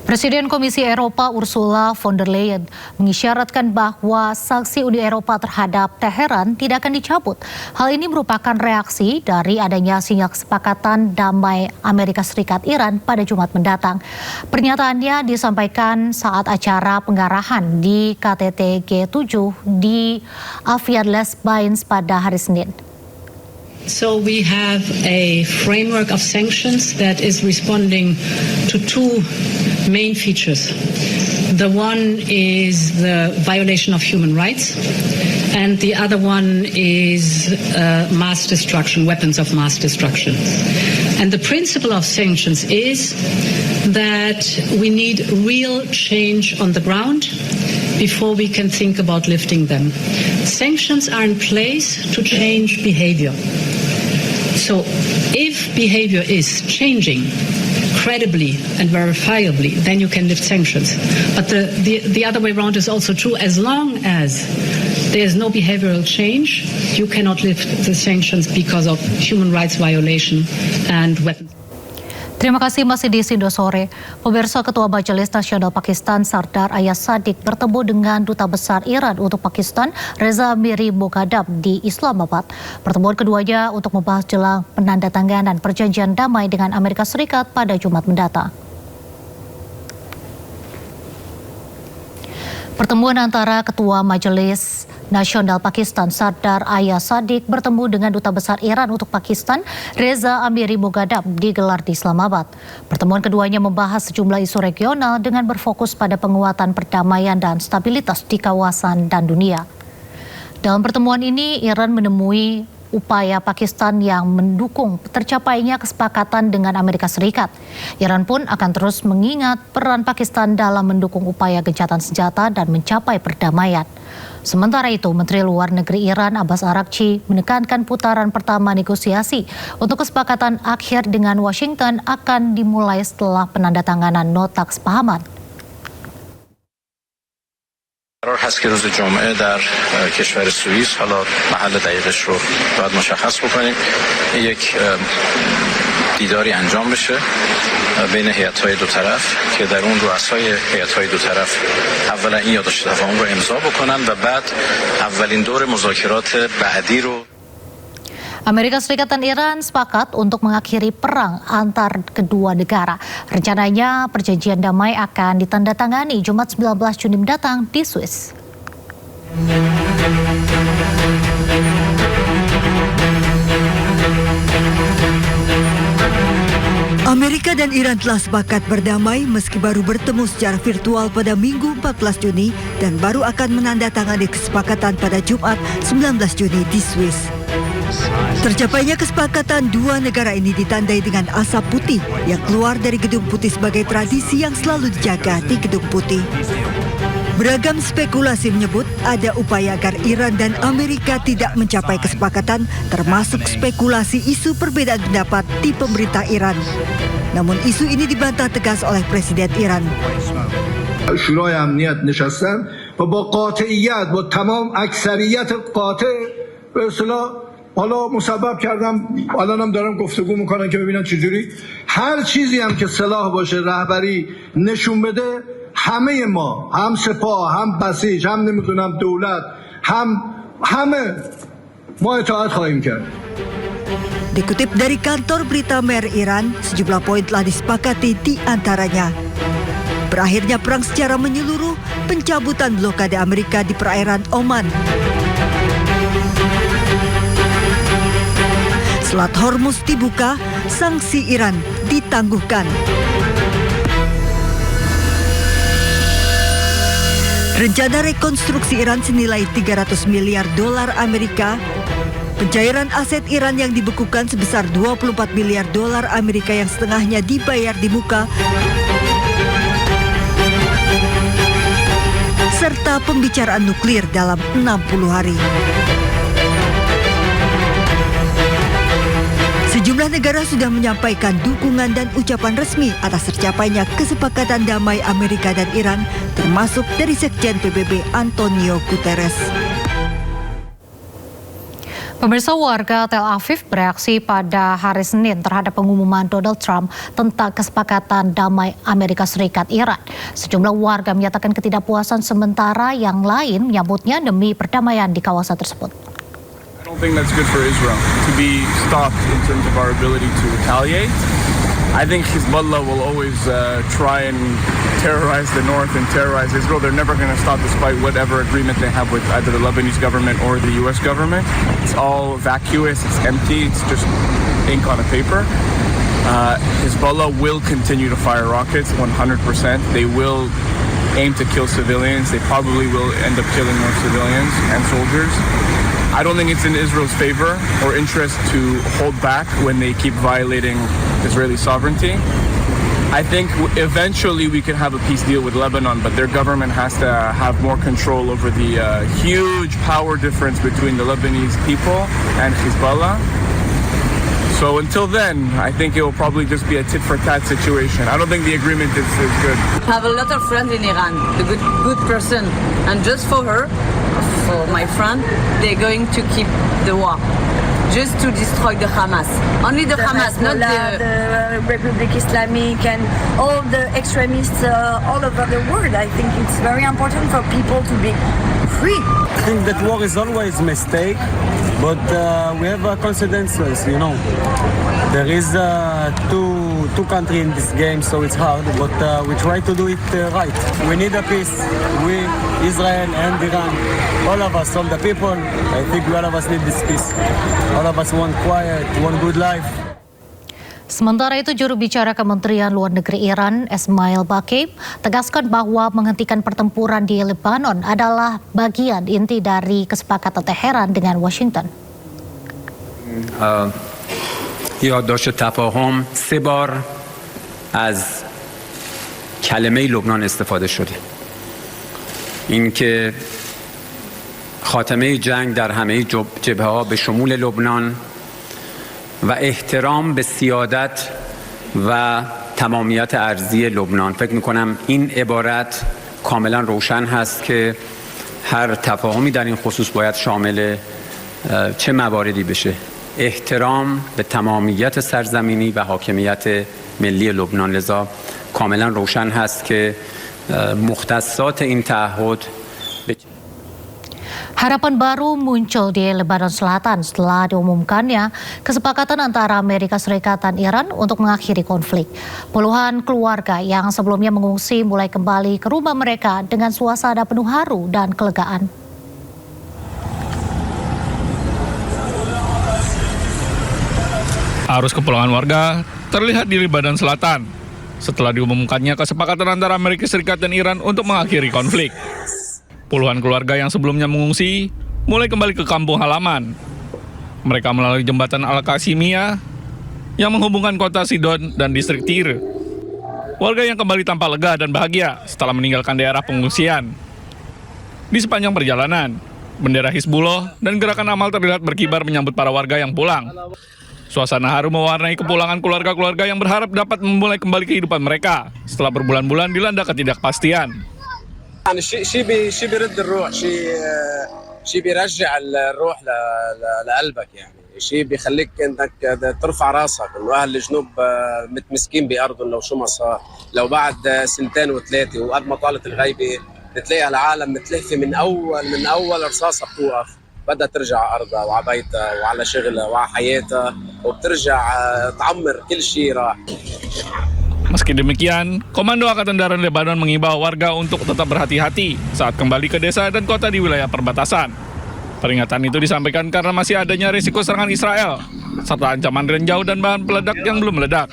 Presiden Komisi Eropa Ursula von der Leyen mengisyaratkan bahwa sanksi Uni Eropa terhadap Teheran tidak akan dicabut. Hal ini merupakan reaksi dari adanya sinyal kesepakatan damai Amerika Serikat Iran pada Jumat mendatang. Pernyataannya disampaikan saat acara penggarahan di KTT G7 di Avian Les Bains pada hari Senin. So we have a framework of sanctions that is responding to two main features. The one is the violation of human rights, and the other one is mass destruction, weapons of mass destruction. And the principle of sanctions is that we need real change on the ground before we can think about lifting them. Sanctions are in place to change behavior. So if behavior is changing credibly and verifiably, then you can lift sanctions. But the other way around is also true. As long as there is no behavioral change, you cannot lift the sanctions because of human rights violation and weapons. Terima kasih, masih di Sindo Sore. Pemirsa, Ketua Majelis Nasional Pakistan Sardar Ayaz Sadiq bertemu dengan Duta Besar Iran untuk Pakistan Reza Amiri Moghadam di Islamabad. Pertemuan keduanya untuk membahas jelang penandatanganan perjanjian damai dengan Amerika Serikat pada Jumat mendatang. Pertemuan antara Ketua Majelis Nasional Pakistan Sardar Ayaz Sadiq bertemu dengan Duta Besar Iran untuk Pakistan Reza Amiri Moghadam digelar di Islamabad. Pertemuan keduanya membahas sejumlah isu regional dengan berfokus pada penguatan perdamaian dan stabilitas di kawasan dan dunia. Dalam pertemuan ini, Iran menemui upaya Pakistan yang mendukung tercapainya kesepakatan dengan Amerika Serikat. Iran pun akan terus mengingat peran Pakistan dalam mendukung upaya gencatan senjata dan mencapai perdamaian. Sementara itu, Menteri Luar Negeri Iran Abbas Araghchi menekankan putaran pertama negosiasi untuk kesepakatan akhir dengan Washington akan dimulai setelah penandatanganan nota kesepahaman. قرار هست که روز جمعه در کشور سوئیس، حالا محل دقیقش رو باید مشخص بکنیم، یک دیداری انجام بشه بین هیئت‌های دو طرف که در اون رؤسای هیئت‌های دو طرف اولا این یادداشت تفاهم رو امضا بکنن و بعد اولین دور مذاکرات بعدی رو. Amerika Serikat dan Iran sepakat untuk mengakhiri perang antar kedua negara. Rencananya perjanjian damai akan ditandatangani Jumat 19 Juni mendatang di Swiss. Amerika dan Iran telah sepakat berdamai meski baru bertemu secara virtual pada Minggu 14 Juni dan baru akan menandatangani kesepakatan pada Jumat 19 Juni di Swiss. Tercapainya kesepakatan dua negara ini ditandai dengan asap putih yang keluar dari Gedung Putih sebagai tradisi yang selalu dijaga di Gedung Putih. Beragam spekulasi menyebut ada upaya agar Iran dan Amerika tidak mencapai kesepakatan, termasuk spekulasi isu perbedaan pendapat di pemerintah Iran. Namun isu ini dibantah tegas oleh Presiden Iran. شورای امنیت نشستن و با قاطعیت با تمام اکثریت قاطع به اصطلاح حالا مسبب کردم، الانم دارم گفتگو میکنن که ببینن چجوری هر چیزی هم که صلاح باشه رهبری نشون بده، همه ما، هم سپاه، هم بسیج، هم نمیدونم دولت، همه ما اطاعت خواهیم کرد. Dikutip dari kantor berita Mer Iran, sejumlah poin telah disepakati di antaranya. Berakhirnya perang secara menyeluruh, pencabutan blokade Amerika di perairan Oman. Selat Hormuz dibuka, sanksi Iran ditangguhkan. Rencana rekonstruksi Iran senilai 300 miliar dolar Amerika. Pencairan aset Iran yang dibekukan sebesar 24 miliar dolar Amerika yang setengahnya dibayar di muka. Serta pembicaraan nuklir dalam 60 hari. Sejumlah negara sudah menyampaikan dukungan dan ucapan resmi atas tercapainya kesepakatan damai Amerika dan Iran, termasuk dari Sekjen PBB Antonio Guterres. Pemirsa, warga Tel Aviv bereaksi pada hari Senin terhadap pengumuman Donald Trump tentang kesepakatan damai Amerika Serikat Iran. Sejumlah warga menyatakan ketidakpuasan, sementara yang lain menyambutnya demi perdamaian di kawasan tersebut. I don't think that's good for Israel to be stopped in terms of our ability to retaliate. I think Hezbollah will always try and terrorize the north and terrorize Israel. They're never going to stop despite whatever agreement they have with either the Lebanese government or the U.S. government. It's all vacuous, it's empty, it's just ink on a paper. Hezbollah will continue to fire rockets 100%. They will aim to kill civilians. They probably will end up killing more civilians and soldiers. I don't think it's in Israel's favor or interest to hold back when they keep violating Israeli sovereignty. I think eventually we can have a peace deal with Lebanon, but their government has to have more control over the huge power difference between the Lebanese people and Hezbollah. So until then, I think it will probably just be a tit-for-tat situation. I don't think the agreement is good. I have a lot of friends in Iran, a good person, and just for her, for my friend, they're going to keep the war, just to destroy the Hamas. Only the Hamas, not the Republic Islamic and all the extremists all over the world. I think it's very important for people to be free. I think that war is always a mistake, but we have consequences, you know. There is two countries in this game, so it's hard, but we try to do it right. We need a peace. We, Israel and Iran, all of us, all the people, I think all of us need this peace. All of us want quiet, want good life. Sementara itu, juru bicara Kementerian Luar Negeri Iran, Ismail Baqi, tegaskan bahwa menghentikan pertempuran di Lebanon adalah bagian inti dari kesepakatan Teheran dengan Washington. یادداشت تفاهم 3 بار از کلمه لبنان استفاده شده. اینکه خاتمه جنگ در همه جبهه‌ها به شمول لبنان و احترام به سیادت و تمامیت ارضی لبنان. فکر می‌کنم این عبارت کاملا روشن هست که هر تفاهمی در این خصوص باید شامل چه مواردی بشه. احترام به تمامیت سرزمینی و حاکمیت ملی لبنان. لذا کاملا روشن هست که مختصات این تعهد Harapan baru muncul di Lebanon Selatan setelah diumumkannya kesepakatan antara Amerika Serikat dan Iran untuk mengakhiri konflik. Puluhan keluarga yang sebelumnya mengungsi mulai kembali ke rumah mereka dengan suasana penuh haru dan kelegaan. Arus kepulangan warga terlihat di Lebanon Selatan setelah diumumkannya kesepakatan antara Amerika Serikat dan Iran untuk mengakhiri konflik. Puluhan keluarga yang sebelumnya mengungsi mulai kembali ke kampung halaman. Mereka melalui jembatan Al-Qasimiyah yang menghubungkan kota Sidon dan distrik Tir. Warga yang kembali tampak lega dan bahagia setelah meninggalkan daerah pengungsian. Di sepanjang perjalanan, bendera Hizbullah dan gerakan amal terlihat berkibar menyambut para warga yang pulang. Suasana haru mewarnai kepulangan keluarga-keluarga yang berharap dapat memulai kembali kehidupan mereka setelah berbulan-bulan dilanda ketidakpastian. شيء بيرد الروح شيء بيرجع الروح لقلبك يعني شيء بيخليك انك ترفع راسك انه اهل الجنوب متمسكين بارضهم لو شو ما صار لو بعد 2 و3 وقد ما طالت الغيبه بتلاقي العالم متلهفه من اول رصاصه بتوقف بدها ترجع ارضها وعلى بيتها وعلى شغلها وعلى حياتها وبترجع تعمر كل شيء راح. Meski demikian, Komando Angkatan Darat Lebanon mengimbau warga untuk tetap berhati-hati saat kembali ke desa dan kota di wilayah perbatasan. Peringatan itu disampaikan karena masih adanya risiko serangan Israel, serta ancaman ranjau dan bahan peledak yang belum meledak.